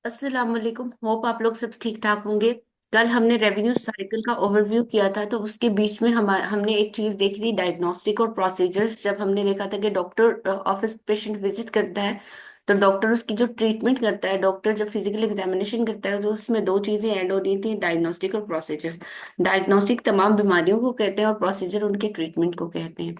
अस्सलाम वालेकुम। होप आप लोग सब ठीक ठाक होंगे। कल हमने रेवेन्यू साइकिल का ओवरव्यू किया था, तो उसके बीच में हमने एक चीज देखी थी, डायग्नोस्टिक और प्रोसीजर्स। जब हमने देखा था कि डॉक्टर ऑफिस पेशेंट विजिट करता है तो डॉक्टर उसकी जो ट्रीटमेंट करता है, डॉक्टर जब फिजिकल एग्जामिनेशन करता है तो उसमें दो चीजें ऐड हो रही थी, डायग्नोस्टिक और प्रोसीजर्स। डायग्नोस्टिक तमाम बीमारियों को कहते हैं और प्रोसीजर उनके ट्रीटमेंट को कहते हैं।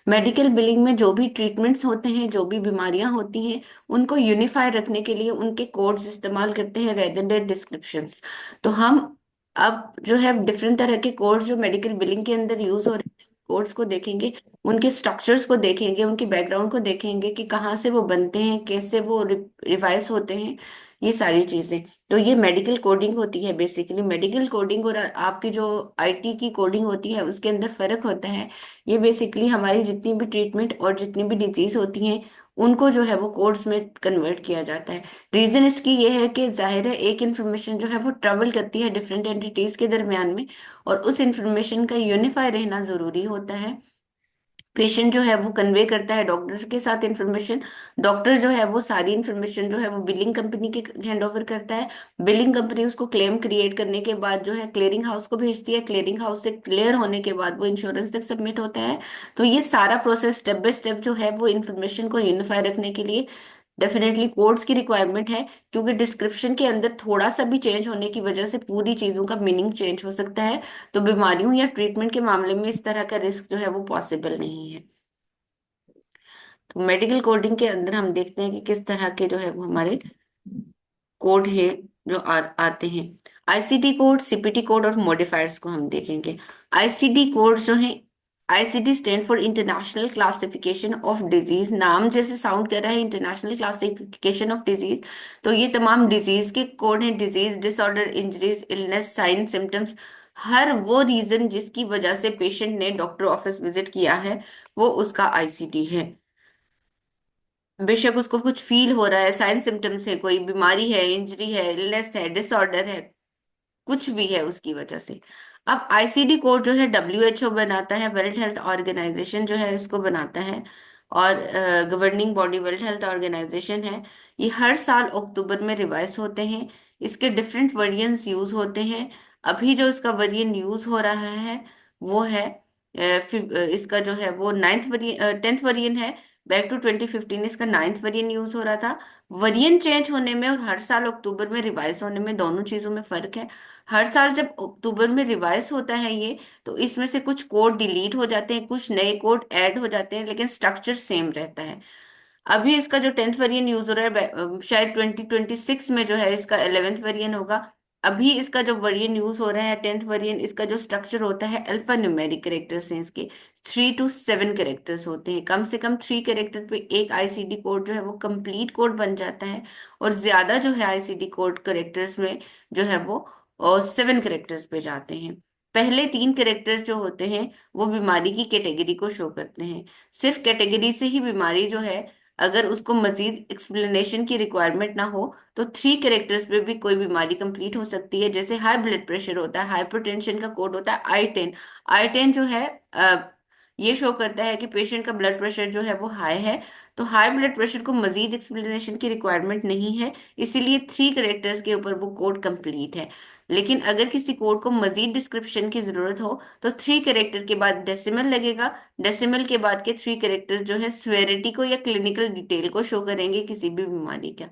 मेडिकल बिलिंग में जो भी ट्रीटमेंट्स होते हैं, जो भी बीमारियां होती हैं, उनको यूनिफाई रखने के लिए उनके कोड्स इस्तेमाल करते हैं रेदर देन डिस्क्रिप्शंस। तो हम अब जो है डिफरेंट तरह के कोड्स जो मेडिकल बिलिंग के अंदर यूज हो रहे हैं, कोड्स को देखेंगे, उनके स्ट्रक्चर्स को देखेंगे, उनकी बैकग्राउंड को देखेंगे कि कहाँ से वो बनते हैं, कैसे वो रिवाइज होते हैं, ये सारी चीजें। तो ये मेडिकल कोडिंग होती है। बेसिकली मेडिकल कोडिंग और आपकी जो आईटी की कोडिंग होती है उसके अंदर फर्क होता है। ये बेसिकली हमारी जितनी भी ट्रीटमेंट और जितनी भी डिजीज होती हैं उनको जो है वो कोड्स में कन्वर्ट किया जाता है। रीजन इसकी ये है कि जाहिर है एक इंफॉर्मेशन जो है वो ट्रेवल करती है डिफरेंट एंटिटीज के दरमियान में, और उस इंफॉर्मेशन का यूनिफाई रहना जरूरी होता है। पेशेंट जो है वो कन्वे करता है डॉक्टर के साथ इंफॉर्मेशन। डॉक्टर जो है वो सारी इंफॉर्मेशन जो है वो बिलिंग कंपनी के हैंड ओवर करता है। बिलिंग कंपनी उसको क्लेम क्रिएट करने के बाद जो है क्लियरिंग हाउस को भेजती है। क्लियरिंग हाउस से क्लियर होने के बाद वो इंश्योरेंस तक सबमिट होता है। तो ये सारा प्रोसेस स्टेप बाय स्टेप जो है वो इंफॉर्मेशन को यूनिफाई रखने के लिए डेफिनेटली कोड्स की रिक्वायरमेंट है, क्योंकि डिस्क्रिप्शन के अंदर थोड़ा सा भी चेंज होने की वजह से पूरी चीजों का मीनिंग चेंज हो सकता है। तो बीमारियों या ट्रीटमेंट के मामले में इस तरह का रिस्क जो है वो पॉसिबल नहीं है। तो मेडिकल कोडिंग के अंदर हम देखते हैं कि किस तरह के जो है वो हमारे कोड है जो आते हैं। आईसीडी कोड, सीपीटी कोड और मॉडिफायर्स को हम देखेंगे। आईसीडी कोड जो है, ICD stand for international classification of disease. नाम जैसे साउंड कर रहा है, इंटरनेशनल क्लासिफिकेशन ऑफ डिजीज। तो ये तमाम डिजीज के कोड हैं। Disease, disorder, injuries, illness, sign, symptoms, हर वो रीजन जिसकी वजह से पेशेंट ने डॉक्टर ऑफिस विजिट किया है वो उसका आईसीडी है। बेशक उसको कुछ फील हो रहा है, साइन सिम्टम्स है, कोई बीमारी है, इंजरी है, इलनेस है, डिसऑर्डर है, कुछ भी है उसकी वजह से। अब आईसीडी कोड जो है डब्ल्यूएचओ बनाता है, वर्ल्ड हेल्थ ऑर्गेनाइजेशन जो है इसको बनाता है, और governing body World Health Organization है। ये हर साल अक्टूबर में रिवाइज होते हैं। इसके डिफरेंट वेरिएंट्स यूज होते हैं। अभी जो इसका वेरिएंट यूज हो रहा है वो है इसका जो है वो नाइन्थ वेरिएंट, टेंथ वेरिएंट है। बैक टू 2015 इसका नाइन्थ वेरिएंट यूज हो रहा था। वेरिएंट चेंज होने में और हर साल अक्टूबर में रिवाइज होने में दोनों चीजों में फर्क है। हर साल जब अक्टूबर में रिवाइज होता है ये, तो इसमें से कुछ कोड डिलीट हो जाते हैं, कुछ नए कोड ऐड हो जाते हैं, लेकिन स्ट्रक्चर सेम रहता है। अभी इसका जो टेंथ वेरिएंट यूज हो रहा है, शायद 2026 में जो है इसका 11th वेरिएंट होगा। अभी इसका जो वेरिएंट यूज हो रहा है, टेंथ वेरिएंट, इसका जो स्ट्रक्चर होता है, अल्फा न्यूमेरिक कैरेक्टर्स हैं इसके। 3 to 7 कैरेक्टर्स होते हैं। कम से कम 3 कैरेक्टर पे एक आईसीडी कोड जो है वो कंप्लीट कोड बन जाता है, और ज्यादा जो है आईसीडी कोड कैरेक्टर्स में जो है वो 7 कैरेक्टर्स पे जाते हैं। पहले 3 कैरेक्टर्स जो होते हैं वो बीमारी की कैटेगरी को शो करते हैं। सिर्फ कैटेगरी से ही बीमारी जो है, अगर उसको मजीद एक्सप्लेनेशन की रिक्वायरमेंट ना हो, तो 3 कैरेक्टर्स पे भी कोई बीमारी कंप्लीट हो सकती है। जैसे हाई ब्लड प्रेशर होता है, हाइपरटेंशन का कोड होता है आई 10। आई 10 जो है ये शो करता है कि पेशेंट का ब्लड प्रेशर जो है वो हाई है। तो हाई ब्लड प्रेशर को मजीद एक्सप्लेनेशन की रिक्वायरमेंट नहीं है, इसीलिए 3 कैरेक्टर्स के ऊपर वो कोड कंप्लीट है। लेकिन अगर किसी कोड को मजीद डिस्क्रिप्शन की जरूरत हो तो 3 कैरेक्टर के बाद डेसिमल लगेगा। डेसिमल के बाद के 3 कैरेक्टर जो है स्वेरिटी को या क्लिनिकल डिटेल को शो करेंगे किसी भी बीमारी का।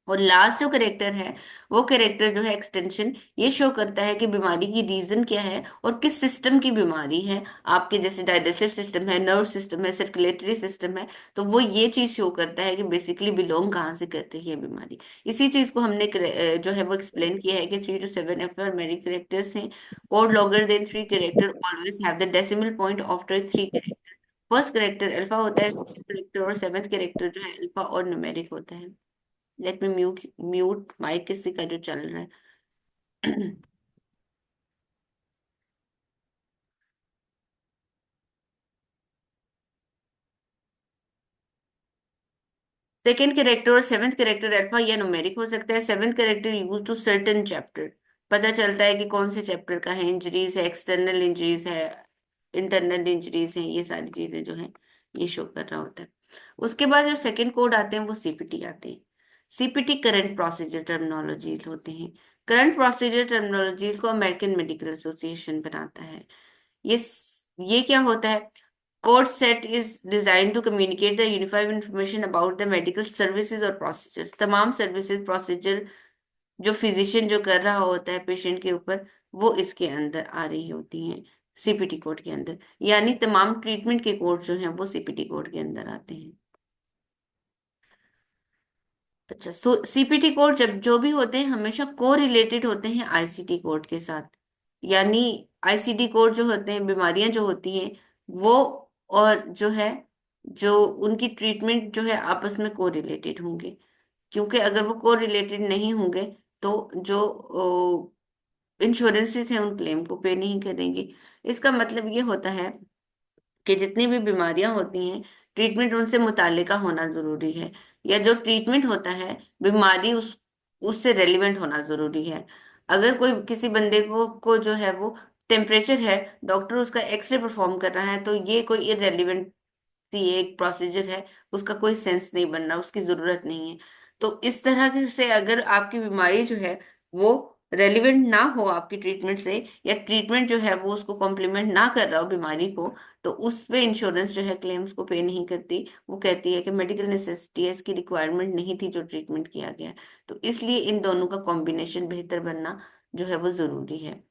और लास्ट जो करेक्टर है, वो करेक्टर जो है एक्सटेंशन, ये शो करता है कि बीमारी की रीजन क्या है और किस सिस्टम की बीमारी है। आपके जैसे डाइजेस्टिव सिस्टम है, नर्व सिस्टम है, सर्कुलेटरी सिस्टम है, तो वो ये चीज शो करता है कि बेसिकली बिलोंग कहाँ से कर रही है बीमारी। इसी चीज को हमने जो है वो एक्सप्लेन किया है कि 3 to 7 एफ मेरी करेक्टर्स हैं। Code longer then 3 character always have the decimal point after 3 character. First character alpha होता है, करेक्टर और सेवेंथ करेक्टर जो है अल्फा और न्यूमेरिक होता है। Let me mute mute mic किसी का जो चल रहा है। सेकेंड कैरेक्टर और सेवेंथ कैरेक्टर अल्फा या न्यूमेरिक हो सकता है। Seventh character use to certain chapter, पता चलता है कि कौन से चैप्टर का है। इंजरीज है, एक्सटर्नल इंजरीज है, इंटरनल इंजरीज है, ये सारी चीजें जो है ये शो कर रहा होता है। उसके बाद जो सेकंड कोड आते हैं वो सीपीटी आते हैं। सीपीटी करंट प्रोसीजर टर्मिनोलॉजीज होते हैं। करंट प्रोसीजर टर्मिनोलॉजीज को अमेरिकन मेडिकल एसोसिएशन बनाता है। ये ये क्या होता है? Code set is design to communicate the unified information about the medical services और प्रोसीजर्स। तमाम सर्विसेज प्रोसीजर जो फिजिशियन जो कर रहा होता है पेशेंट के ऊपर, वो इसके अंदर आ रही होती हैं, सीपीटी कोड के अंदर। यानी तमाम ट्रीटमेंट के कोड जो हैं वो सीपीटी कोड के अंदर आते हैं। अच्छा, सो सीपीटी कोड जब जो भी होते हैं हमेशा को रिलेटेड होते हैं आईसीटी कोड के साथ। यानी आईसीडी कोड जो होते हैं, बीमारियां जो होती हैं वो, और जो है, जो उनकी ट्रीटमेंट जो है आपस में को रिलेटेड होंगे। क्योंकि अगर वो को रिलेटेड नहीं होंगे तो जो इंश्योरेंसेस हैं उन क्लेम को पे नहीं करेंगे। इसका मतलब ये होता है कि जितनी भी बीमारियां होती हैं, ट्रीटमेंट उनसे मुतालिका होना जरूरी है, या जो ट्रीटमेंट होता है बीमारी उससे रेलिवेंट होना जरूरी है। अगर कोई किसी बंदे को जो है वो टेम्परेचर है, डॉक्टर उसका एक्सरे परफॉर्म कर रहा है, तो ये कोई इरेलीवेंट एक प्रोसीजर है, उसका कोई सेंस नहीं बन रहा, उसकी जरूरत नहीं है। तो इस तरह से अगर आपकी बीमारी जो है वो रेलिवेंट ना हो आपकी ट्रीटमेंट से, या ट्रीटमेंट जो है वो उसको कॉम्प्लीमेंट ना कर रहा हो बीमारी को, तो उस पे इंश्योरेंस जो है क्लेम्स को पे नहीं करती। वो कहती है कि मेडिकल नेसेसिटी है, इसकी रिक्वायरमेंट नहीं थी जो ट्रीटमेंट किया गया है। तो इसलिए इन दोनों का कॉम्बिनेशन बेहतर बनना जो है वो जरूरी है।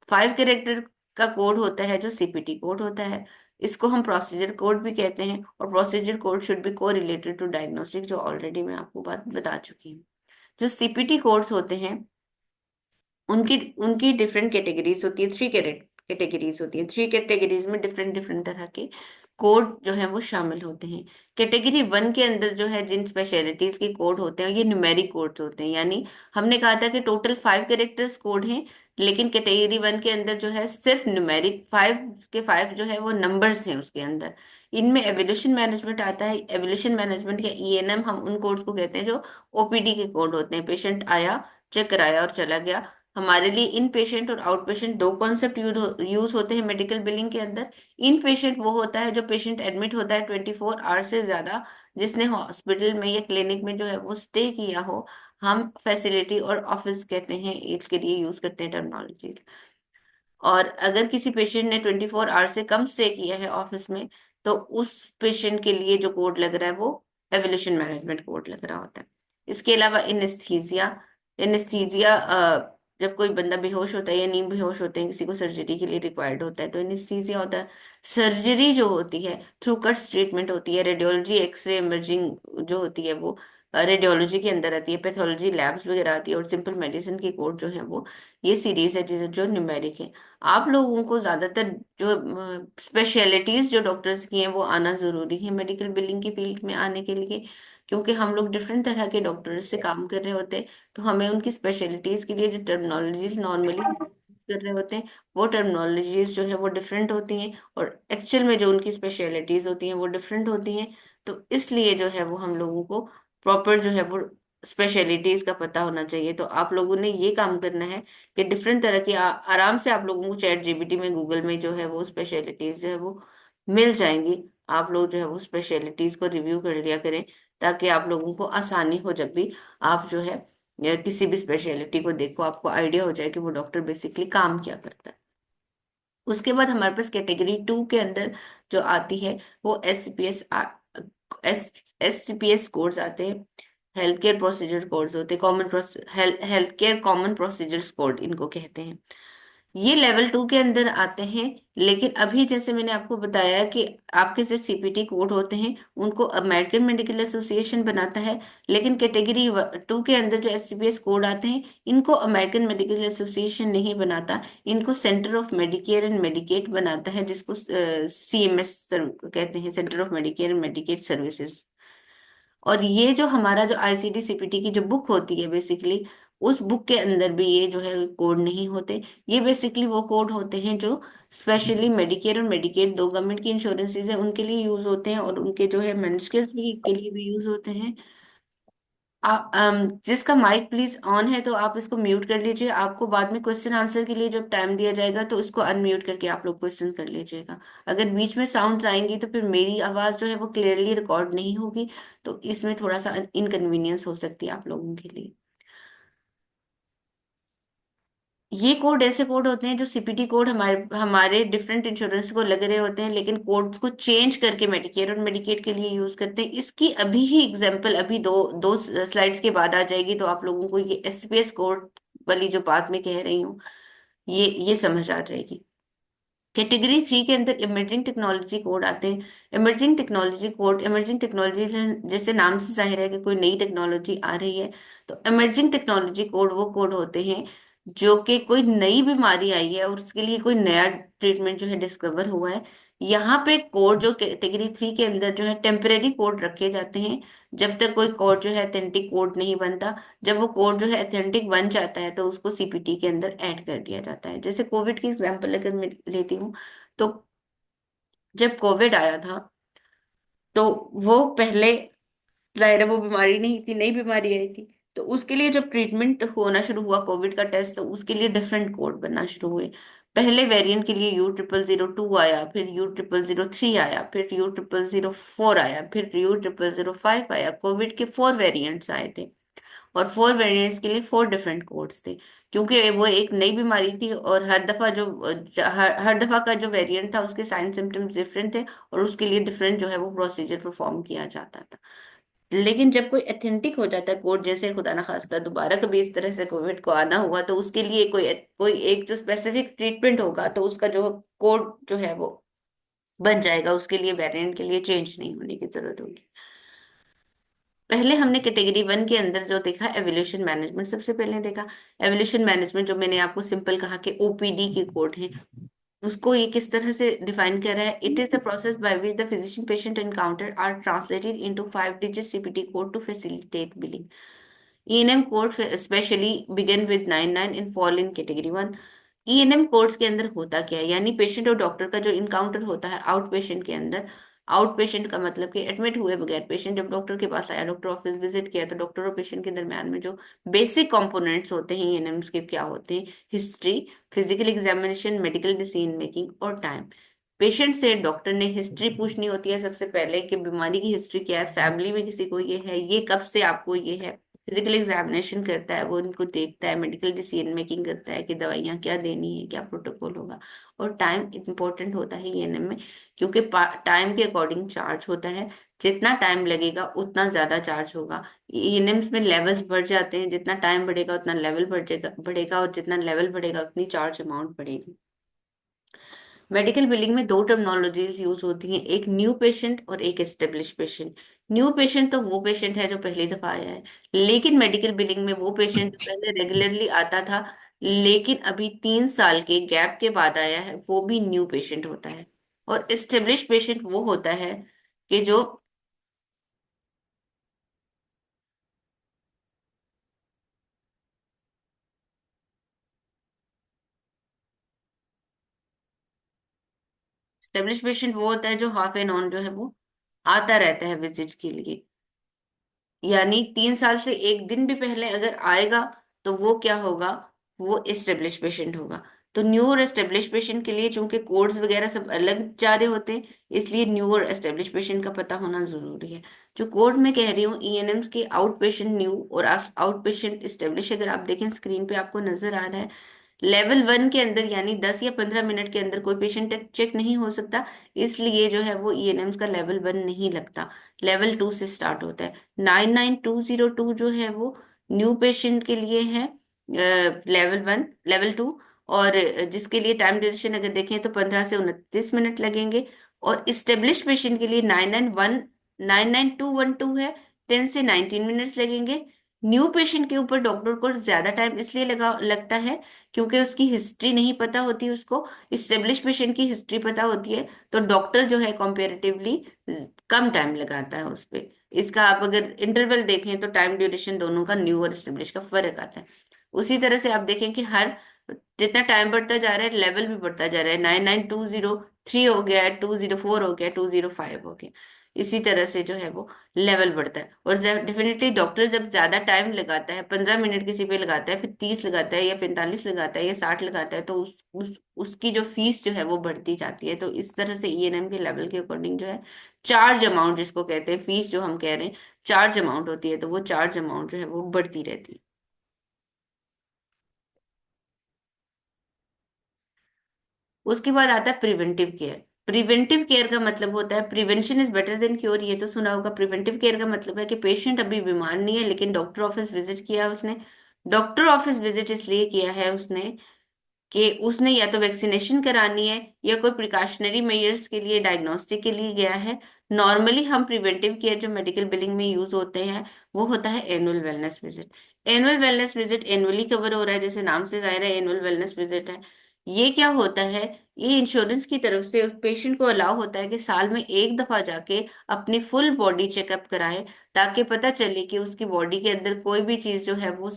5 कैरेक्टर का कोड होता है जो सीपीटी कोड होता है। इसको हम प्रोसीजर कोड भी कहते हैं, और प्रोसीजर कोड शुड बी को रिलेटेड टू डायग्नोस्टिक, जो ऑलरेडी मैं आपको बात बता चुकी हूँ। जो सीपीटी कोड्स होते हैं उनकी उनकी डिफरेंट कैटेगरीज होती है। 3 कैटेगरीज होती है। 3 कैटेगरीज में डिफरेंट डिफरेंट तरह के कोड जो है वो शामिल होते हैं। कैटेगरी 1 के अंदर जो है जिन स्पेशलिटीज के कोड होते हैं ये न्यूमेरिक कोड्स होते हैं। यानी हमने कहा था कि टोटल 5 कैरेक्टर्स कोड हैं, लेकिन कैटेगरी 1 के अंदर जो है सिर्फ न्यूमेरिक 5 के 5 जो है वो नंबर्स हैं उसके अंदर। इनमें एवोल्यूशन मैनेजमेंट आता है। एवोल्यूशन मैनेजमेंट या ईएनएम हम उन कोड्स को कहते हैं जो ओपीडी के कोड होते हैं। पेशेंट आया, चेक कराया और चला गया। हमारे लिए इन पेशेंट और आउट पेशेंट दो कॉन्सेप्ट यूज होते हैं मेडिकल बिलिंग के अंदर। इन पेशेंट वो होता है जो पेशेंट एडमिट होता है 24 आवर से ज्यादा, जिसने हॉस्पिटल में या क्लिनिक में जो है वो स्टे किया हो। हम फैसिलिटी और ऑफिस कहते हैं, इसके लिए यूज करते हैं टर्मिनोलॉजी। और अगर किसी पेशेंट ने 24 आवर से कम स्टे किया है ऑफिस में, तो उस पेशेंट के लिए जो कोड लग रहा है वो एवोल्यूशन मैनेजमेंट कोड लग रहा होता है। इसके अलावा इनेस्थीजिया। इनेस्थीजिया, जब कोई बंदा बेहोश होता है या नींद बेहोश होते हैं, किसी को सर्जरी के लिए रिक्वायर्ड होता है, तो इनेस्थीजिया होता है। सर्जरी जो होती है थ्रू कट्स ट्रीटमेंट होती है। रेडियोलॉजी, एक्सरे, इमर्जिंग जो होती है वो रेडियोलॉजी के अंदर आती है। पैथोलॉजी लैब्स वगैरह आती है। और सिंपल मेडिसिन की कोड जो है वो ये सीरीज है जो न्यूमेरिक है। आप लोगों को ज्यादातर जो स्पेशलिटीज जो डॉक्टर्स की हैं वो आना जरूरी है मेडिकल बिलिंग की फील्ड में आने के लिए। क्योंकि हम लोग डिफरेंट तरह के डॉक्टर्स से काम कर रहे होते हैं, तो हमें उनकी स्पेशलिटीज के लिए जो टर्मिनोलॉजीज नॉर्मली कर रहे होते हैं, वो टर्मिनोलॉजीज जो है वो डिफरेंट होती हैं, और एक्चुअल में जो उनकी स्पेशलिटीज होती हैं वो डिफरेंट होती हैं। तो इसलिए जो है वो हम लोगों को प्रॉपर जो है वो स्पेशलिटीज का पता होना चाहिए। तो आप लोगों ने ये काम करना है कि डिफरेंट तरह की आराम से आप लोगों को चैट जीपीटी में, गूगल में जो है वो स्पेशलिटीज जो है वो मिल जाएंगी। आप लोग जो है वो स्पेशलिटीज को रिव्यू कर लिया करें, ताकि आप लोगों को आसानी हो जब भी आप जो है या किसी भी स्पेशलिटी को देखो, आपको आइडिया हो जाए कि वो डॉक्टर बेसिकली काम क्या करता है। उसके बाद हमारे पास कैटेगरी 2 के अंदर जो आती है वो S C P S codes आते हैं। हेल्थ केयर प्रोसीजर कोड्स होते हैं। Health care common procedures code इनको कहते हैं। ये लेवल 2 के अंदर आते हैं। लेकिन अभी जैसे मैंने आपको बताया कि आपके जो सीपीटी कोड होते हैं उनको अमेरिकन मेडिकल एसोसिएशन बनाता है। लेकिन कैटेगरी 2 के अंदर जो एससीपीएस कोड आते हैं इनको अमेरिकन मेडिकल एसोसिएशन नहीं बनाता। इनको center of Medicare and Medicaid बनाता है, जिसको सीएमएस कहते हैं, center of Medicare and Medicaid services. और ये जो हमारा जो आईसीडी सीपीटी की जो बुक होती है बेसिकली, उस बुक के अंदर भी ये जो है कोड नहीं होते। ये बेसिकली वो कोड होते हैं जो स्पेशली मेडिकेयर और मेडिकेड, दो गवर्नमेंट की इंश्योरेंसेज हैं उनके लिए यूज होते हैं, और उनके जो है मेडिकल्स भी के लिए भी यूज होते हैं। जिसका माइक प्लीज ऑन है तो आप इसको म्यूट कर लीजिए। आपको बाद में क्वेश्चन आंसर के लिए जब टाइम दिया जाएगा तो इसको अनम्यूट करके आप लोग क्वेश्चन कर लीजिएगा। अगर बीच में साउंड्स आएंगी तो फिर मेरी आवाज जो है वो क्लियरली रिकॉर्ड नहीं होगी, तो इसमें थोड़ा सा इनकन्वीनियंस हो सकती है आप लोगों के लिए। ये कोड ऐसे कोड होते हैं जो सीपीटी कोड हमारे हमारे डिफरेंट इंश्योरेंस को लग रहे होते हैं, लेकिन कोड्स को चेंज करके मेडिकेयर और मेडिकेड के लिए यूज करते हैं। इसकी अभी ही एग्जांपल अभी दो दो स्लाइड्स के बाद आ जाएगी, तो आप लोगों को ये एसपीएस कोड वाली जो बात मैं कह रही हूँ ये समझ आ जाएगी। कैटेगरी 3 के अंदर इमर्जिंग टेक्नोलॉजी कोड आते हैं। Emerging technology code, emerging technology जैसे नाम से जाहिर है कि कोई नई टेक्नोलॉजी आ रही है, तो इमर्जिंग टेक्नोलॉजी कोड वो कोड होते हैं जो कि कोई नई बीमारी आई है और उसके लिए कोई नया ट्रीटमेंट जो है डिस्कवर हुआ है। यहाँ पे कोड जो कैटेगरी 3 के अंदर जो है टेम्परेरी कोड रखे जाते हैं, जब तक कोई कोड जो है अथेंटिक कोड नहीं बनता। जब वो कोड जो है अथेंटिक बन जाता है तो उसको सीपीटी के अंदर ऐड कर दिया जाता है। जैसे कोविड की एग्जांपल अगर मैं लेती हूँ, तो जब कोविड आया था तो वो पहले जाहिर है वो बीमारी नहीं थी, नई बीमारी आई थी। तो उसके लिए जब ट्रीटमेंट होना शुरू हुआ कोविड का टेस्ट, तो उसके लिए डिफरेंट कोड बनना शुरू हुए। पहले वेरिएंट के लिए U0002 आया, फिर U0003 आया, फिर U0004 आया, फिर U0005 आया। कोविड के 4 वेरिएंट्स आए थे और 4 वेरिएंट्स के लिए 4 डिफरेंट कोड्स थे, क्योंकि वो एक नई बीमारी थी और हर दफा जो हर दफा का जो वेरिएंट था उसके साइन सिम्टम्स डिफरेंट थे और उसके लिए डिफरेंट जो है वो प्रोसीजर परफॉर्म किया जाता था। लेकिन जब कोई अथेंटिक हो जाता है कोड, जैसे खुदा ना खास्ता दोबारा कभी इस तरह से कोविड को आना हुआ, तो उसके लिए कोई कोई एक जो स्पेसिफिक ट्रीटमेंट होगा तो उसका जो कोड जो है वो बन जाएगा, उसके लिए वेरिएंट के लिए चेंज नहीं होने की जरूरत होगी। पहले हमने कैटेगरी 1 के अंदर जो देखा एवोल्यूशन मैनेजमेंट, सबसे पहले देखा एवोल्यूशन मैनेजमेंट, जो मैंने आपको सिंपल कहा कि ओपीडी के कोड हैं। उसको ये किस तरह से डिफाइन कर रहा है? It is the process by which the physician patient encounter are translated into 5 digit CPT code to facilitate billing. ENM code specially begin with 99 in fall in category 1। ENM codes के अंदर होता क्या है, यानी patient और doctor का जो encounter होता है आउट पेशेंट के अंदर। आउट पेशेंट का मतलब कि एडमिट हुए बगैर पेशेंट जब डॉक्टर के पास आया, डॉक्टर ऑफिस विजिट किया, तो डॉक्टर और पेशेंट के दरम्यान में जो बेसिक कंपोनेंट्स होते हैं ईएनएम्स के क्या होते हैं? History, physical examination, medical decision making और टाइम। पेशेंट से डॉक्टर ने हिस्ट्री पूछनी होती है सबसे पहले कि बीमारी की हिस्ट्री क्या है, फैमिली में किसी को ये है, ये कब से आपको ये है। फिजिकल एग्जामिनेशन करता है, वो उनको देखता है, मेडिकल डिसीजन मेकिंग करता है कि दवाइयाँ क्या देनी है, क्या प्रोटोकॉल होगा। और टाइम इंपॉर्टेंट होता है ईएनएम में, क्योंकि टाइम के अकॉर्डिंग चार्ज होता है। जितना टाइम लगेगा उतना ज्यादा चार्ज होगा। ईएनएम्स में लेवल्स बढ़ जाते हैं, जितना टाइम बढ़ेगा उतना लेवल बढ़ेगा और जितना लेवल बढ़ेगा उतनी चार्ज अमाउंट बढ़ेगी। मेडिकल बिलिंग में दो टर्मिनोलॉजीज यूज होती हैं, एक न्यू पेशेंट और एक एस्टेब्लिश पेशेंट। न्यू पेशेंट तो वो पेशेंट है जो पहली दफा आया है, लेकिन मेडिकल बिलिंग में वो पेशेंट पहले रेगुलरली आता था लेकिन अभी 3 साल के गैप के बाद आया है, वो भी न्यू पेशेंट होता है। और एस्टेब्लिश पेशेंट वो होता है कि जो एस्टेब्लिश पेशेंट वो होता है जो हाफ एन ऑन जो है वो आता रहता है विजिट के लिए, यानी 3 साल से एक दिन भी पहले अगर आएगा तो वो क्या होगा? वो एस्टेब्लिश पेशेंट होगा। तो न्यू और एस्टेब्लिश पेशेंट के लिए चूंकि कोड्स वगैरह सब अलग जा रहे होते हैं, इसलिए न्यू और एस्टेब्लिश पेशेंट का पता होना जरूरी है। जो कोड मैं कह रही हूँ ईएनएम्स के, आउट पेशेंट न्यू और आउट पेशेंट एस्टेब्लिश, अगर आप देखें स्क्रीन पे आपको नजर आ रहा है। लेवल 1 के अंदर यानी 10 या 15 मिनट के अंदर कोई पेशेंट चेक नहीं हो सकता, इसलिए जो है वो ईएनएम्स का लेवल 1 नहीं लगता, लेवल 2 से स्टार्ट होता है। 99202 जो है वो न्यू पेशेंट के लिए है, लेवल 1 लेवल 2। और जिसके लिए टाइम ड्यूरेशन अगर देखें तो 15 से 29 मिनट लगेंगे। और इस्टेब्लिश पेशेंट के लिए 99212 है, 10 से 19 मिनट्स लगेंगे। न्यू पेशेंट के ऊपर डॉक्टर को ज्यादा टाइम इसलिए लगता है क्योंकि उसकी हिस्ट्री नहीं पता होती उसको। इस्टेब्लिश पेशेंट की हिस्ट्री पता होती है, तो डॉक्टर जो है कंपेरेटिवली कम टाइम लगाता है उस पे। इसका आप अगर इंटरवल देखें तो टाइम ड्यूरेशन दोनों का, न्यू और एस्टेब्लिश का, फर्क आता है। उसी तरह से आप देखें कि हर जितना टाइम बढ़ता जा रहा है लेवल भी बढ़ता जा रहा है। 99203 हो गया, 204 हो गया, 205 हो गया। इसी तरह से जो है वो लेवल बढ़ता है। और डेफिनेटली डॉक्टर जब ज्यादा टाइम लगाता है, 15 मिनट किसी पे लगाता है, फिर 30 लगाता है या 45 लगाता है या 60 लगाता है, तो उसकी जो फीस जो है वो बढ़ती जाती है। तो इस तरह से ईएनएम के लेवल के अकॉर्डिंग जो है चार्ज अमाउंट जिसको कहते हैं, फीस जो हम कह रहे हैं चार्ज अमाउंट होती है, तो वो चार्ज अमाउंट जो है वो बढ़ती रहती है। उसके बाद आता है प्रिवेंटिव केयर। प्रिवेंटिव केयर का मतलब होता है prevention is better than cure, ये तो सुना होगा। प्रिवेंटिव केयर का मतलब है कि पेशेंट अभी बीमार नहीं है लेकिन डॉक्टर ऑफिस विजिट किया उसने। डॉक्टर ऑफिस विजिट इसलिए किया है उसने कि उसने या तो वैक्सीनेशन करानी है या कोई प्रिकॉशनरी मेजर्स के लिए, डायग्नोस्टिक के लिए गया है। नॉर्मली हम प्रिवेंटिव केयर जो मेडिकल बिलिंग में यूज होते हैं वो होता है annual wellness visit. Annual wellness visit annually cover हो रहा है, जैसे नाम से जाहिर है एनुअल वेलनेस विजिट है। ये क्या होता है, ये इंश्योरेंस की तरफ से उस पेशेंट को अलाउ होता है कि साल में एक दफा जाके अपनी फुल बॉडी चेकअप कराए, ताकि पता चले कि उसकी बॉडी के अंदर कोई भी चीज जो है वो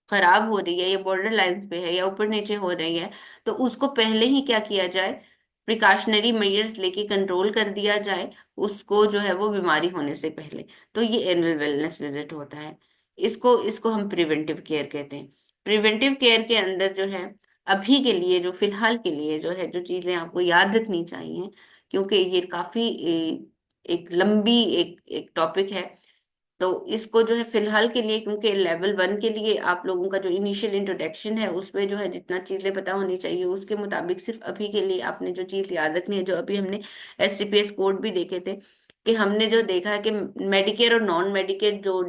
खराब हो रही है या बॉर्डर लाइंस पे है या ऊपर नीचे हो रही है, तो उसको पहले ही क्या किया जाए, प्रिकॉशनरी मेजर्स लेके कंट्रोल कर दिया जाए उसको जो है वो बीमारी होने से पहले। तो ये एनुअल वेलनेस विजिट होता है। इसको इसको हम प्रिवेंटिव केयर कहते हैं। प्रिवेंटिव केयर के अंदर जो है अभी के लिए, जो फिलहाल के लिए जो है, जो चीजें आपको याद रखनी चाहिए, क्योंकि ये काफी एक लंबी एक टॉपिक है, तो इसको जो है फिलहाल के लिए, क्योंकि लेवल 1 के लिए आप लोगों का जो इनिशियल इंट्रोडक्शन है उसमें जो है जितना चीजें पता होनी चाहिए उसके मुताबिक सिर्फ अभी के लिए आपने जो चीज याद रखनी है, जो अभी हमने एससीपीएस कोड भी देखे थे, कि हमने जो देखा है कि मेडिकेयर और नॉन मेडिकेयर जो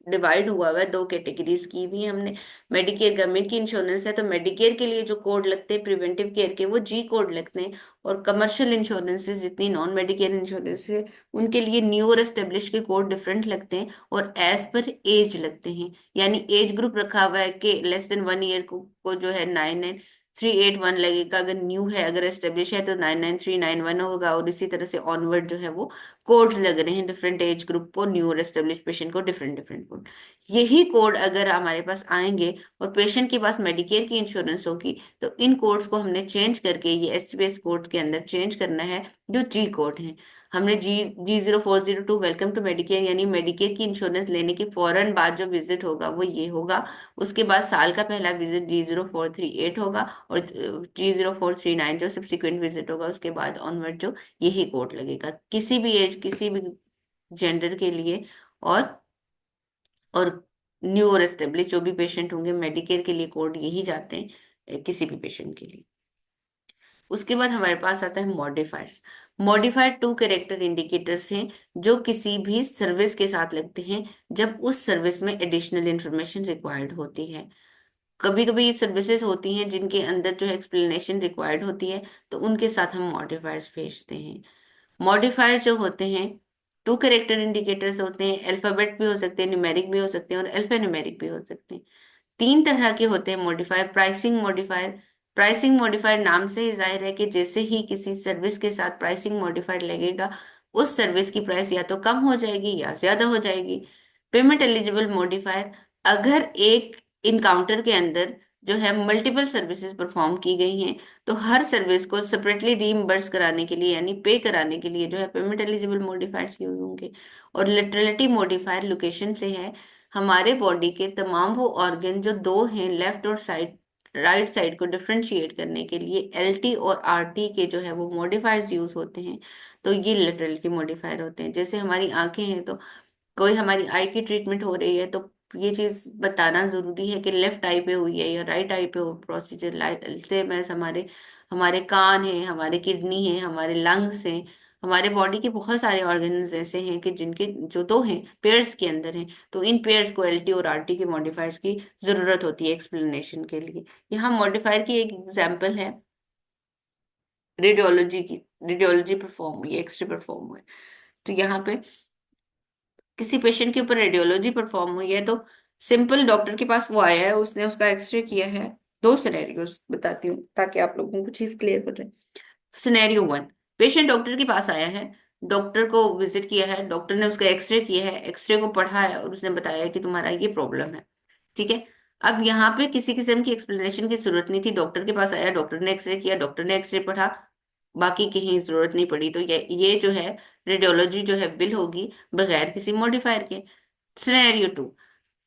डिवाइड हुआ हुआ है, दो कैटेगरीज की भी हमने। मेडिकेयर गवर्नमेंट की इंश्योरेंस है, तो मेडिकेयर के लिए जो कोड लगते हैं प्रिवेंटिव केयर के वो जी कोड लगते हैं। और कमर्शियल इंश्योरेंसेज जितनी नॉन मेडिकेयर इंश्योरेंस है उनके लिए न्यू और एस्टेब्लिश के कोड डिफरेंट लगते हैं और एज पर एज लगते हैं। यानी एज ग्रुप रखा हुआ है कि लेस देन 1 ईयर को जो है 99381 लगेगा, अगर न्यू है, अगर एस्टेब्लिश है तो 99391 होगा, और इसी तरह से ऑनवर्ड जो है वो कोड्स लग रहे हैं डिफरेंट एज ग्रुप को, न्यू और एस्टेब्लिश पेशेंट को डिफरेंट डिफरेंट कोड। यही कोड अगर हमारे पास आएंगे और पेशेंट के पास मेडिकेयर की इंश्योरेंस होगी, तो इन कोड्स को हमने चेंज करके ये एससीपीएस कोड के अंदर चेंज करना है, जो जी कोड है। हमने G0402 वेलकम टू मेडिकेयर, यानी मेडिकेयर की इंश्योरेंस लेने के फौरन बाद जो विजिट होगा वो ये होगा। उसके बाद साल का पहला विजिट G0438 होगा, और G0439 जो सब्सिक्वेंट विजिट होगा उसके बाद ऑनवर्ड जो यही कोड लगेगा, किसी भी एज किसी भी जेंडर के लिए। और और न्यू और एस्टेब्लिश जो भी पेशेंट होंगे मेडिकेयर के लिए कोड यही जाते हैं, किसी भी पेशेंट के लिए। उसके बाद हमारे पास आता है modifiers. Modifier two character indicators हैं जो किसी भी सर्विस के साथ लगते हैं जब उस सर्विस में एडिशनल इंफॉर्मेशन रिक्वायर्ड होती है। कभी कभी ये सर्विसेज होती हैं जिनके अंदर जो है एक्सप्लेनेशन रिक्वायर्ड होती है, तो उनके साथ हम मॉडिफायर्स भेजते हैं। मॉडिफायर जो होते हैं टू कैरेक्टर इंडिकेटर्स होते हैं, अल्फाबेट भी हो सकते हैं, न्यूमेरिक भी हो सकते हैं और अल्फा न्यूमेरिक भी हो सकते हैं। तीन तरह के होते हैं modifier. Pricing modifier, pricing modifier नाम से ही जाहिर है कि जैसे ही किसी सर्विस के साथ प्राइसिंग मॉडिफायर लगेगा, उस सर्विस की प्राइस या तो कम हो जाएगी या ज्यादा हो जाएगी। पेमेंट एलिजिबल मॉडिफायर, अगर एक इनकाउंटर के अंदर जो है मल्टीपल सर्विसेज परफॉर्म की गई हैं, तो हर सर्विस को सेपरेटली रीइंबर्स कराने के लिए यानी पे कराने के लिए जो है पेमेंट एलिजिबल मॉडिफायर यूज होंगे। और लिटरलिटी मॉडिफायर लोकेशन से है, हमारे बॉडी के तमाम वो ऑर्गन जो दो हैं, लेफ्ट और साइड राइट साइड को डिफरेंशिएट करने के लिए एलटी और आरटी के जो है वो मॉडिफायर्स यूज होते हैं। तो ये लिटरलिटी मॉडिफायर होते हैं। जैसे हमारी आंखें हैं, तो कोई हमारी आई की ट्रीटमेंट हो रही है, तो ये चीज बताना जरूरी है कि लेफ्ट आई पे हुई है या राइट आई पे हो प्रोसीजर। सेम एज हमारे हमारे कान है, हमारे किडनी है, हमारे लंग्स हैं, हमारे बॉडी के बहुत सारे ऑर्गन्स ऐसे हैं कि जिनके जो दो हैं पेयर्स के अंदर हैं, तो इन पेयर्स को एलटी और आरटी के मॉडिफायर्स की जरूरत होती है एक्सप्लेनेशन के लिए। यहाँ मॉडिफायर की एक एग्जांपल है रेडियोलॉजी की। रेडियोलॉजी परफॉर्म हुई, एक्सरे परफॉर्म हुए, तो यहाँ पे किसी पेशेंट के ऊपर रेडियोलॉजी परफॉर्म हुई है, तो सिंपल डॉक्टर के पास वो आया है, उसने उसका एक्सरे किया है। दो सिनेरियोस बताती हूँ ताकि आप लोगों को चीज क्लियर हो जाए। सिनेरियो 1, पेशेंट डॉक्टर के पास आया है, डॉक्टर को विजिट किया है, डॉक्टर ने उसका एक्सरे किया है, एक्सरे को पढ़ा है और उसने बताया कि तुम्हारा ये प्रॉब्लम है। ठीक है। अब यहाँ पे किसी किस्म की एक्सप्लेनेशन की जरूरत नहीं थी, डॉक्टर के पास आया, डॉक्टर ने एक्सरे किया, डॉक्टर ने एक्सरे पढ़ा, बाकी कहीं जरूरत नहीं पड़ी, तो ये जो है रेडियोलॉजी जो है बिल होगी बगैर किसी मॉडिफायर के। सिनेरियो टू,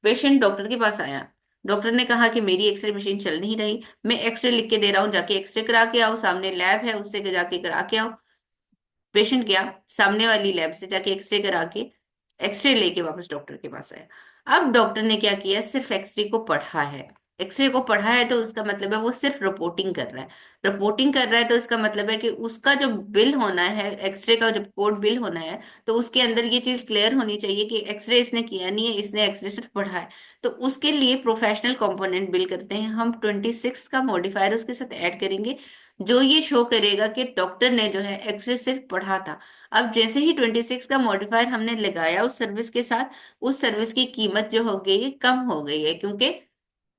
पेशेंट डॉक्टर के पास आया। डॉक्टर ने कहा कि मेरी एक्सरे मशीन चल नहीं रही, मैं एक्सरे लिख के दे रहा हूँ, जाके एक्सरे करा के आओ, सामने लैब है उससे जाके करा के आओ। पेशेंट गया, सामने वाली लैब से जाके एक्सरे करा के एक्सरे लेके वापस डॉक्टर के पास आया। अब डॉक्टर ने क्या किया, सिर्फ एक्सरे को पढ़ा है। एक्सरे को पढ़ा है तो उसका मतलब है वो सिर्फ रिपोर्टिंग कर रहा है। रिपोर्टिंग कर रहा है तो इसका मतलब है कि उसका जो बिल होना है, एक्सरे का जब कोड बिल होना है, तो उसके अंदर ये चीज क्लियर होनी चाहिए कि एक्सरे इसने किया नहीं है, इसने एक्सरे सिर्फ पढ़ा है। तो उसके लिए प्रोफेशनल कंपोनेंट बिल करते हैं हम, 26 का मॉडिफायर उसके साथ ऐड करेंगे, जो ये शो करेगा कि डॉक्टर ने जो है एक्सरे सिर्फ पढ़ा था। अब जैसे ही 26 का मॉडिफायर हमने लगाया उस सर्विस के साथ, उस सर्विस की कीमत जो हो गई है कम हो गई है, क्योंकि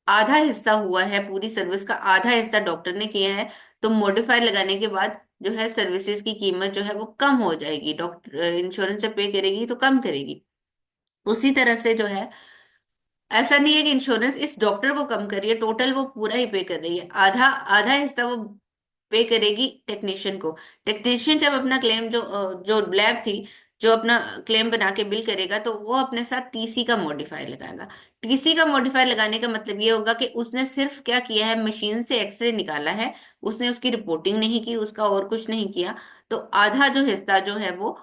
आधा हिस्सा हुआ है, पूरी सर्विस का आधा हिस्सा डॉक्टर ने किया है। तो मॉडिफायर लगाने के बाद जो है सर्विसेज की कीमत जो है वो कम हो जाएगी, डॉक्टर इंश्योरेंस जब पे करेगी तो कम करेगी। उसी तरह से जो है, ऐसा नहीं है कि इंश्योरेंस इस डॉक्टर को कम कर रही है, टोटल वो पूरा ही पे कर रही है, आधा आधा हिस्सा वो पे करेगी टेक्नीशियन को। टेक्नीशियन जब अपना क्लेम जो लैब थी, जो अपना क्लेम बना के बिल करेगा, तो वो अपने साथ टीसी का मॉडिफायर लगाएगा। टीसी का मॉडिफायर लगाने का मतलब ये होगा कि उसने सिर्फ क्या किया है, मशीन से एक्सरे निकाला है, उसने उसकी रिपोर्टिंग नहीं की, उसका और कुछ नहीं किया। तो आधा जो हिस्सा जो है वो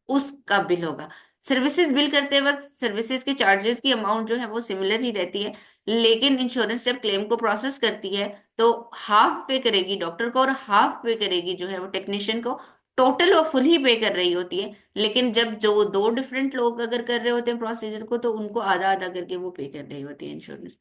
उसका बिल होगा। सर्विसेज बिल करते वक्त सर्विसेज के चार्जेस की अमाउंट जो है वो सिमिलर ही रहती है, लेकिन इंश्योरेंस जब क्लेम को प्रोसेस करती है तो हाफ पे करेगी डॉक्टर को और हाफ पे करेगी जो है वो टेक्नीशियन को। टोटल वो फुल ही पे कर रही होती है, लेकिन जब जो दो डिफरेंट लोग अगर कर रहे होते हैं प्रोसीजर को, तो उनको आधा आधा करके वो पे कर रही होती है इंश्योरेंस।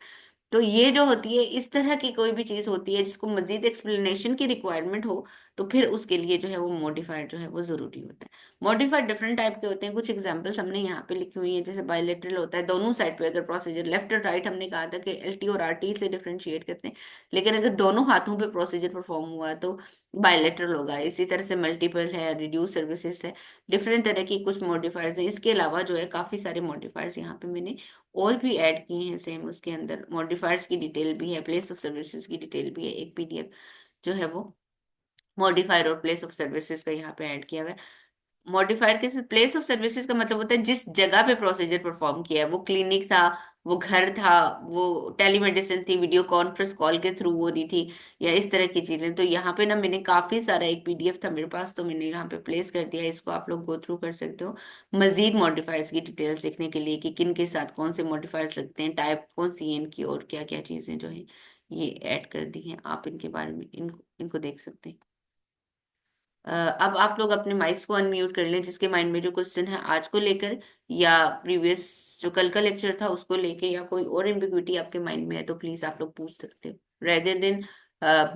तो ये जो होती है, इस तरह की कोई भी चीज होती है जिसको मजीद एक्सप्लेनेशन की रिक्वायरमेंट हो, तो फिर उसके लिए जो है वो मॉडिफायर जो है वो जरूरी होता है। मॉडिफायर डिफरेंट टाइप के होते हैं, कुछ एग्जांपल्स हमने यहाँ पे लिखी हुई है। जैसे बायलेटरल होता है, दोनों साइड पे अगर प्रोसीजर लेफ्ट और राइट, हमने कहा था कि एलटी और आरटी से डिफरेंशिएट करते हैं, लेकिन अगर दोनों हाथों पे प्रोसीजर परफॉर्म हुआ तो बायलेटरल होगा। इसी तरह से मल्टीपल है, रिड्यूस सर्विसेज है, डिफरेंट तरह की कुछ मॉडिफायर्स हैं। इसके अलावा जो है काफी सारे मॉडिफायर्स यहाँ पे मैंने और भी ऐड किए हैं सेम, उसके अंदर मॉडिफायर्स की डिटेल भी है, प्लेस ऑफ सर्विसेज की डिटेल भी है, एक पीडीएफ जो है वो मॉडिफायर और प्लेस ऑफ सर्विसेज का यहाँ पे ऐड किया हुआ है। मॉडिफायर के प्लेस ऑफ सर्विसेज का मतलब होता है जिस जगह पे प्रोसीजर परफॉर्म किया है, वो क्लिनिक था, वो घर था, वो टेलीमेडिसिन थी, वीडियो कॉन्फ्रेंस कॉल के थ्रू हो रही थी, या इस तरह की चीजें। तो यहाँ पे ना मैंने काफी सारा, एक पीडीएफ था मेरे पास, तो मैंने यहाँ पे प्लेस कर दिया है, इसको आप लोग गो थ्रू कर सकते हो मजीद मॉडिफायर्स की डिटेल्स लिखने के लिए, कि किन के साथ कौन से मॉडिफायर्स लगते हैं, टाइप कौन सी है इनकी, और क्या क्या चीजें जो है ये ऐड कर दी हैं। आप इनके बारे में इनको इनको देख सकते हैं। अब आप लोग अपने माइक्स को अनम्यूट कर लें, जिसके माइंड में जो क्वेश्चन है आज को लेकर, या प्रीवियस जो कल का लेक्चर था उसको लेके, या कोई और एम्बिग्विटी आपके माइंड में है, तो प्लीज आप लोग पूछ सकते हो, रेदर देन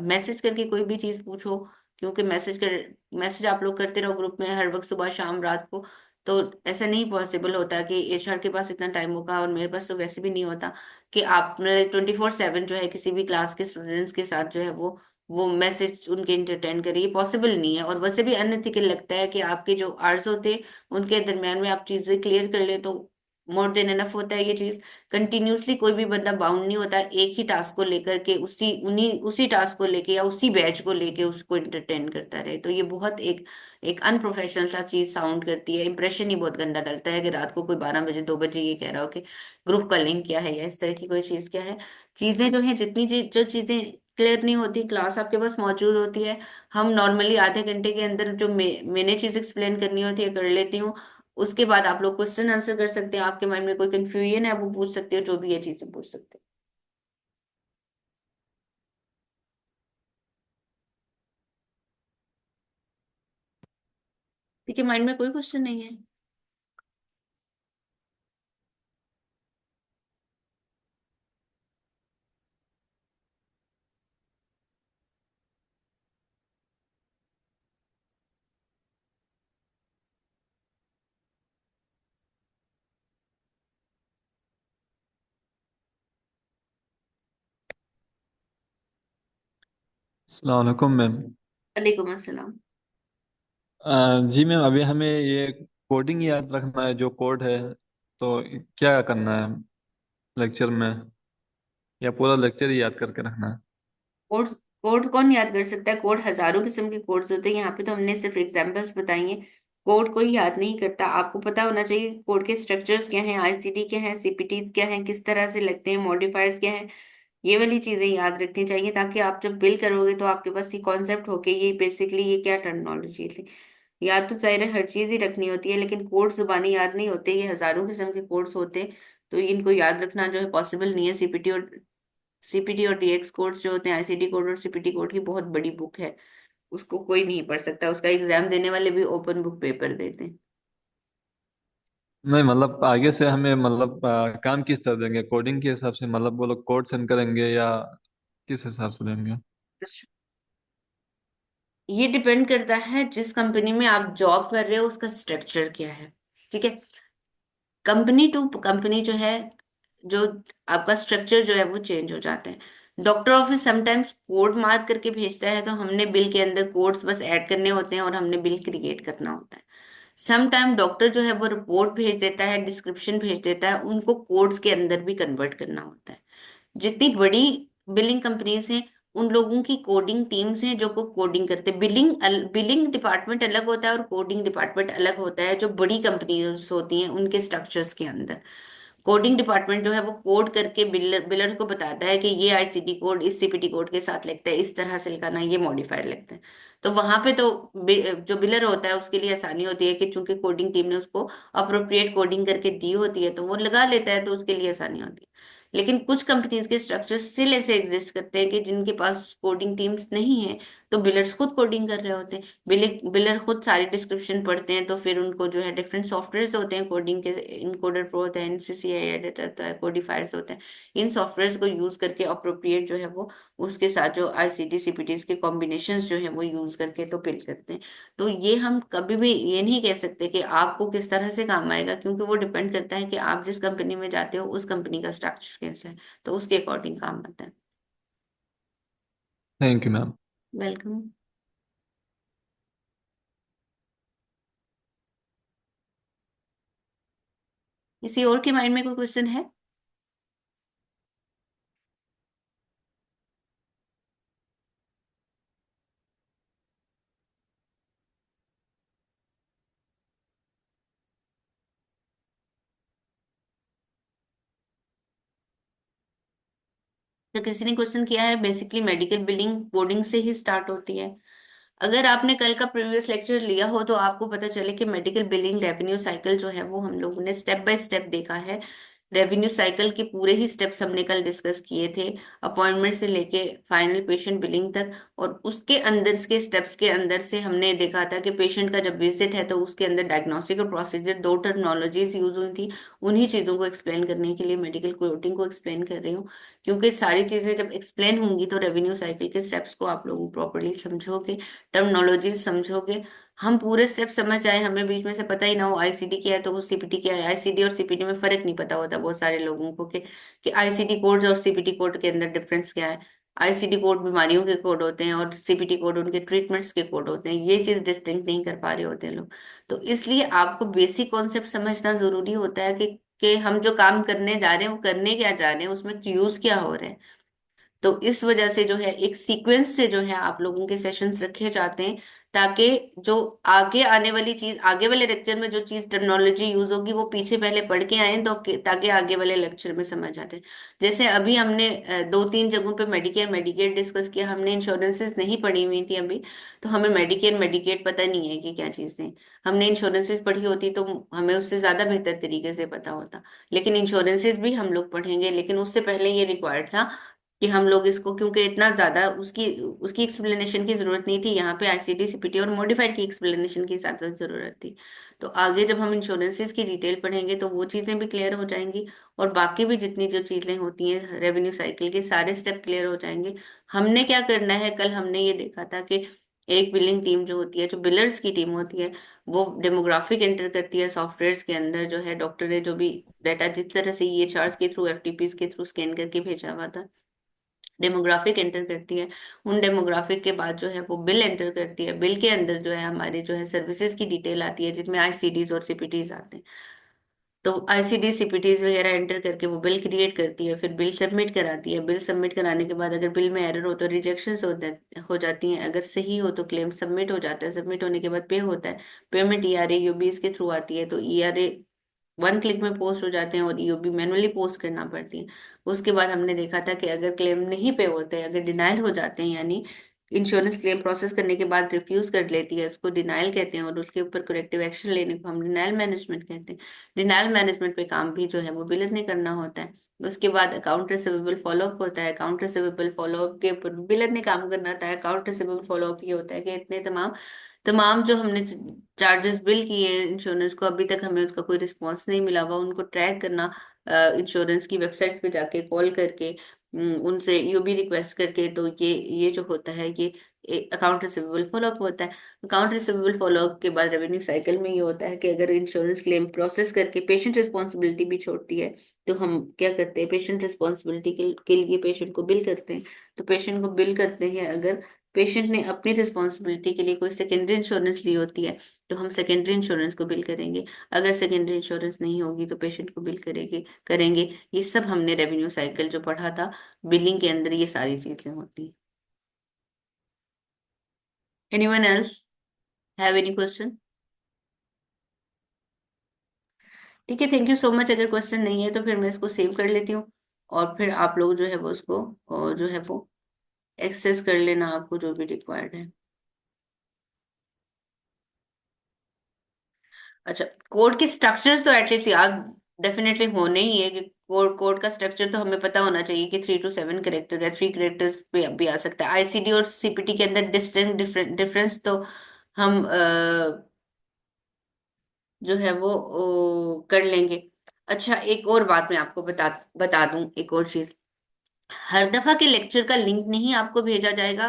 मैसेज करके कोई भी चीज पूछो। क्योंकि मैसेज आप लोग करते रहो ग्रुप में हर वक्त, सुबह शाम रात को, तो ऐसा नहीं पॉसिबल होता कि एचआर के पास इतना टाइम होगा, और मेरे पास तो वैसे भी नहीं होता कि आप 24/7 जो है किसी भी क्लास के स्टूडेंट्स के साथ जो है वो मैसेज उनके इंटरटेन करिए, पॉसिबल नहीं है। और वैसे भी अनएथिकल लगता है कि आपके जो आवर्स होते हैं उनके दरमियान में आप चीजें क्लियर कर ले, तो मोर देन एनफ होता है ये चीज। कंटिन्यूसली कोई भी बंदा बाउंड नहीं होता एक ही टास्क को लेकर के, उसी टास्क को लेके या उसी बैच को लेके उसको इंटरटेन करता रहे, तो ये बहुत एक एक अनप्रोफेशनल सा चीज साउंड करती है, इंप्रेशन ही बहुत गंदा डलता है कि रात को कोई 12 बजे 2 बजे ये कह रहा हो कि ग्रुप का लिंक क्या है, या इस तरह की कोई चीज क्या है। चीजें जो है, जो चीजें क्लियर नहीं होती, क्लास आपके पास मौजूद होती है, हम नॉर्मली आधे घंटे के अंदर जो मैंने चीज एक्सप्लेन करनी होती है कर लेती हूँ। उसके बाद आप लोग क्वेश्चन आंसर कर सकते हैं, आपके माइंड में कोई कंफ्यूजन है वो पूछ सकते हो, जो भी है चीजें पूछ सकते हो। ठीक है, माइंड में कोई क्वेश्चन नहीं है? अस्सलाम वालेकुम मैम। वालेकुम अस्सलाम। जी मैम, अभी हमें ये कोडिंग याद रखना है, जो कोड है, तो क्या करना है लेक्चर में, या पूरा लेक्चर ही याद करके रखना है? कोड कौन याद कर सकता है? कोड हजारों किस्म के कोड्स होते हैं, यहाँ पे तो हमने सिर्फ एग्जांपल्स बताई हैं। कोड कोई याद नहीं करता। आपको पता होना चाहिए कोड के स्ट्रक्चर्स क्या हैं, आईसीडी क्या है, सीपीटीज क्या है, किस तरह से लगते हैं, मॉडिफायर्स क्या है। ये वाली चीजें याद रखनी चाहिए, ताकि आप जब बिल करोगे तो आपके पास ये कॉन्सेप्ट हो कि ये बेसिकली ये क्या टर्मिनोलॉजी थी। याद तो जाहिर है हर चीज ही रखनी होती है, लेकिन कोड जुबानी याद नहीं होते, ये हजारों किस्म के कोड्स होते हैं। तो इनको याद रखना जो है पॉसिबल नहीं है। सीपीटी और डीएक्स कोड्स जो होते हैं, आईसीटी कोड और सीपीटी कोड की बहुत बड़ी बुक है। उसको कोई नहीं पढ़ सकता, उसका एग्जाम देने वाले भी ओपन बुक पेपर देते हैं। नहीं मतलब आगे से हमें मतलब काम किस तरह देंगे, कोडिंग के हिसाब से, मतलब वो लोग कोड सेंड करेंगे या किस हिसाब से देंगे? ये डिपेंड करता है जिस कंपनी में आप जॉब कर रहे हो उसका स्ट्रक्चर क्या है। ठीक है। कंपनी टू कंपनी जो है, जो आपका स्ट्रक्चर जो है वो चेंज हो जाता है। Doctor office sometimes code mark करके भेजता है, तो हमने बिल के अंदर कोड्स बस ऐड करने होते हैं और हमने बिल क्रिएट करना होता है। सम टाइम डॉक्टर जो है वो रिपोर्ट भेज देता है, डिस्क्रिप्शन भेज देता है, उनको कोड्स के अंदर भी कन्वर्ट करना होता है। जितनी बड़ी बिलिंग कंपनीज हैं, उन लोगों की कोडिंग टीम्स हैं जो को कोडिंग करते हैं। बिलिंग डिपार्टमेंट अलग होता है और कोडिंग डिपार्टमेंट अलग होता है, जो बड़ी कंपनीज होती हैं उनके स्ट्रक्चर्स के अंदर। कोडिंग डिपार्टमेंट जो है वो कोड करके बिलर को बताता है कि ये आईसीडी कोड इस सीपीटी कोड के साथ लगता है, इस तरह से लगाना, ये मॉडिफायर लगता है। तो वहां पे तो जो बिलर होता है उसके लिए आसानी होती है कि चूंकि कोडिंग टीम ने उसको अप्रोप्रिएट कोडिंग करके दी होती है तो वो लगा लेता है, तो उसके लिए आसानी होती है। लेकिन कुछ कंपनीज के स्ट्रक्चर स्टिल ऐसे एग्जिस्ट करते हैं कि जिनके पास कोडिंग टीम्स नहीं है, तो बिलर्स खुद कोडिंग कर रहे होते हैं। बिलर खुद सारी डिस्क्रिप्शन पढ़ते हैं, तो फिर उनको जो है डिफरेंट सॉफ्टवेयर होते हैं कोडिंग के, इनकोडर प्रो होता है, एनसीसीआई एडिटर होता है, कोडिफायर्स होते हैं। इन सॉफ्टवेयर को यूज करके अप्रोप्रिएट जो है वो उसके साथ जो आईसीटी सीपीटीज के कॉम्बिनेशंस जो है वो यूज करके तो बिल करते हैं। तो ये हम कभी भी ये नहीं कह सकते कि आपको किस तरह से काम आएगा, क्योंकि वो डिपेंड करता है कि आप जिस कंपनी में जाते हो उस कंपनी का स्ट्रक्चर कैसा है, तो उसके अकॉर्डिंग काम आता है। Thank you ma'am. वेलकम। किसी और के माइंड में कोई क्वेश्चन है? तो किसी ने क्वेश्चन किया है, बेसिकली मेडिकल बिलिंग कोडिंग से ही स्टार्ट होती है। अगर आपने कल का प्रीवियस लेक्चर लिया हो तो आपको पता चले कि मेडिकल बिलिंग रेवेन्यू साइकिल जो है वो हम लोगों ने स्टेप बाय स्टेप देखा है। रेवेन्यू साइकिल के पूरे ही स्टेप्स हमने कल डिस्कस किए थे, अपॉइंटमेंट से लेके फाइनल पेशेंट बिलिंग तक। और उसके अंदर के स्टेप्स के अंदर से हमने देखा था कि पेशेंट का जब विजिट है तो उसके अंदर डायग्नोस्टिक और प्रोसीजर दो टर्मिनोलॉजीज यूज हुई थी। उन्हीं चीजों को एक्सप्लेन करने के लिए मेडिकल कोडिंग को एक्सप्लेन कर रही हूँ, क्योंकि सारी चीजें जब एक्सप्लेन होंगी तो रेवेन्यू साइकिल के स्टेप्स को आप लोग प्रॉपरली समझोगे, टर्मिनोलॉजी समझोगे। हम पूरे स्टेप समझ आए, हमें बीच में से पता ही ना हो आईसीडी क्या है तो वो सीपीटी क्या है। आईसीडी और सीपीटी में फर्क नहीं पता होता बहुत सारे लोगों को कि आईसीडी कोड और सीपीटी कोड के अंदर डिफरेंस क्या है। आईसीडी कोड बीमारियों के कोड होते हैं और सीपीटी कोड उनके ट्रीटमेंट्स के कोड होते हैं, ये चीज डिस्टिंक्ट नहीं कर पा रहे होते हैं लोग। तो इसलिए आपको बेसिक कॉन्सेप्ट समझना जरूरी होता है कि हम जो काम करने जा रहे हैं वो करने क्या जा रहे हैं, उसमें यूज क्या हो रहा है। तो इस वजह से जो है एक सीक्वेंस से जो है आप लोगों के सेशंस रखे जाते हैं, ताकि जो आगे आने वाली चीज, आगे वाले लेक्चर में जो चीज टर्मिनोलॉजी यूज होगी वो पीछे पहले पढ़ के आए तो ताकि आगे वाले लेक्चर में समझ आते हैं। जैसे अभी हमने दो तीन जगहों पे मेडिकेयर मेडिकेट डिस्कस किया, हमने इंश्योरेंसेस नहीं पढ़ी हुई थी अभी, तो हमें मेडिकेयर मेडिकेट पता नहीं है कि क्या चीजें। हमने इंश्योरेंसेस पढ़ी होती तो हमें उससे ज्यादा बेहतर तरीके से पता होता। लेकिन इंश्योरेंसेस भी हम लोग पढ़ेंगे, लेकिन उससे पहले ये रिक्वायर्ड था कि हम लोग इसको, क्योंकि इतना ज्यादा उसकी उसकी एक्सप्लेनेशन की जरूरत नहीं थी, यहाँ पे आईसीटी सीपीटी और मॉडिफाइड की एक्सप्लेनेशन की ज्यादा जरूरत थी। तो आगे जब हम इंश्योरेंसेस की डिटेल पढ़ेंगे तो वो चीजें भी क्लियर हो जाएंगी, और बाकी भी जितनी जो चीजें होती हैं रेवेन्यू साइकिल के सारे स्टेप क्लियर हो जाएंगे। हमने क्या करना है, कल हमने ये देखा था कि एक बिलिंग टीम जो होती है, जो बिलर्स की टीम होती है, वो डेमोग्राफिक एंटर करती है सॉफ्टवेयर के अंदर, जो है डॉक्टर ने जो भी डाटा जिस तरह से ईएचआर के थ्रू एफटीपीज के थ्रू स्कैन करके भेजा हुआ था, डेमोग्राफिक एंटर करती है। उन डेमोग्राफिक के बाद जो है वो बिल एंटर करती है। बिल के अंदर जो है हमारे जो है सर्विसेज की डिटेल आती है, जिसमें आईसीडीज और सीपीटीज आते हैं। तो आईसीडी सीपीटीज वगैरह एंटर करके वो बिल क्रिएट करती है, फिर बिल सबमिट कराती है। बिल सबमिट कराने के बाद अगर बिल में एरर हो तो रिजेक्शंस हो जाती हैं, अगर सही हो तो क्लेम सबमिट हो जाता है। सबमिट होने के बाद पे होता है। पेमेंट ईआरए यूबीज के थ्रू आती है, तो ईआरए 1 क्लिक में पोस्ट हो जाते हैं और ईओबी मैनुअली पोस्ट करना पड़ती है। उसके बाद हमने देखा था कि अगर क्लेम नहीं पे होते, अगर डिनाइल हो जाते हैं, यानी इंश्योरेंस क्लेम प्रोसेस करने के बाद रिफ्यूज कर लेती है, उसको डिनाइल कहते हैं, और उसके ऊपर करेक्टिव एक्शन लेने को हम डिनाइल मैनेजमेंट कहते हैं। डिनाइल मैनेजमेंट पे काम भी जो है वो बिलर ने करना होता है। उसके बाद अकाउंट रिसीवेबल फॉलोअप होता है। अकाउंट रिसीवेबल फॉलोअप के ऊपर बिलर ने काम करना होता है। अकाउंट रिसीवेबल फॉलोअप ये होता है कि इतने तमाम तमाम जो हमने चार्जेस बिल किए इंश्योरेंस को, अभी तक हमें उसका कोई रिस्पॉन्स नहीं मिला हुआ, उनको ट्रैक करना इंश्योरेंस की वेबसाइट्स पे जाके कॉल करके, उनसे ईओबी रिक्वेस्ट करके। तो ये जो होता है ये अकाउंट रिसीवेबल फॉलोअप होता है। अकाउंट रिसीवेबल फॉलोअप के बाद रेवेन्यू साइकिल में ये होता है कि अगर इंश्योरेंस क्लेम प्रोसेस करके पेशेंट रिस्पॉन्सिबिलिटी भी छोड़ती है, तो हम क्या करते हैं, पेशेंट रिस्पॉन्सिबिलिटी के लिए पेशेंट को बिल करते हैं। तो पेशेंट को बिल करते हैं अगर पेशेंट ने अपनी रिस्पॉन्सिबिलिटी के लिए कोई सेकेंडरी इंश्योरेंस ली होती है, तो हम सेकेंडरी इंश्योरेंस को बिल करेंगे। अगर सेकेंडरी इंश्योरेंस नहीं होगी तो पेशेंट को बिल करेंगे। ये सब हमने रेवेन्यू साइकिल जो पढ़ा था, बिलिंग के अंदर ये सारी चीजें होती हैं। Anyone else have any question? ठीक है, थैंक यू सो मच। अगर क्वेश्चन नहीं है तो फिर मैं इसको सेव कर लेती हूँ, और फिर आप लोग जो है वो उसको जो है वो एक्सेस कर लेना, आपको जो भी रिक्वायर्ड है। अच्छा, कोड के स्ट्रक्चर्स तो एटलीस्ट याद डेफिनेटली होने ही है कि कोड कोड का स्ट्रक्चर तो हमें पता होना चाहिए कि 3 to 7 करेक्टर है। 3 करेक्टर्स पे भी आ सकता है। आईसीडी और सीपीटी के अंदर डिस्टिंग डिफरेंस तो हम जो है वो कर लेंगे। अच्छा, एक और बात मैं आपको बता दूं, एक और चीज। हर दफा के लेक्चर का लिंक नहीं आपको भेजा जाएगा।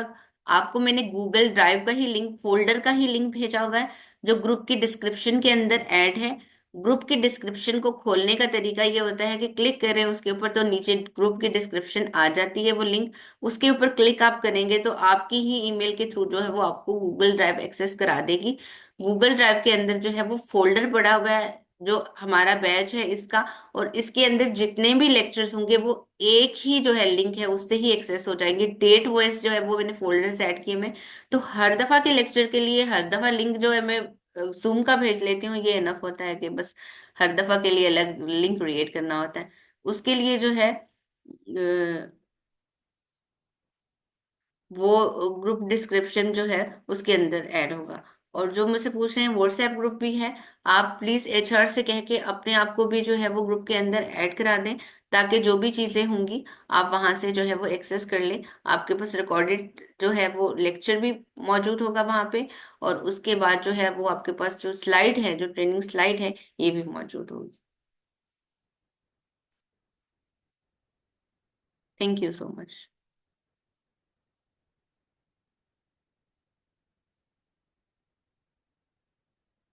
आपको मैंने गूगल ड्राइव का ही लिंक, फोल्डर का ही लिंक भेजा हुआ है, जो ग्रुप की डिस्क्रिप्शन के अंदर ऐड है। ग्रुप की डिस्क्रिप्शन को खोलने का तरीका ये होता है कि क्लिक करें उसके ऊपर, तो नीचे ग्रुप की डिस्क्रिप्शन आ जाती है वो लिंक। उसके ऊपर क्लिक आप करेंगे तो आपकी ही ईमेल के थ्रू जो है वो आपको गूगल ड्राइव एक्सेस करा देगी। गूगल ड्राइव के अंदर जो है वो फोल्डर पड़ा हुआ है, जो हमारा बैच है इसका, और इसके अंदर जितने भी लेक्चर्स होंगे वो एक ही जो है लिंक है उससे ही एक्सेस हो जाएंगे। डेट वाइज जो है वो मैंने फोल्डर सेट किए मैं। तो हर दफा के लेक्चर के लिए हर दफा लिंक जो है मैं जूम का भेज लेती हूँ, ये इनफ होता है कि बस हर दफा के लिए अलग लिंक क्रिएट करना होता है। उसके लिए जो है वो ग्रुप डिस्क्रिप्शन जो है उसके अंदर ऐड होगा। और जो मुझसे पूछ रहे हैं, व्हाट्सएप ग्रुप भी है। आप प्लीज एचआर से कह के अपने आप को भी जो है वो ग्रुप के अंदर ऐड करा दें, ताकि जो भी चीजें होंगी आप वहां से जो है वो एक्सेस कर लें। आपके पास रिकॉर्डेड जो है वो लेक्चर भी मौजूद होगा वहां पे, और उसके बाद जो है वो आपके पास जो स्लाइड है, जो ट्रेनिंग स्लाइड है, ये भी मौजूद होगी। Thank you so much.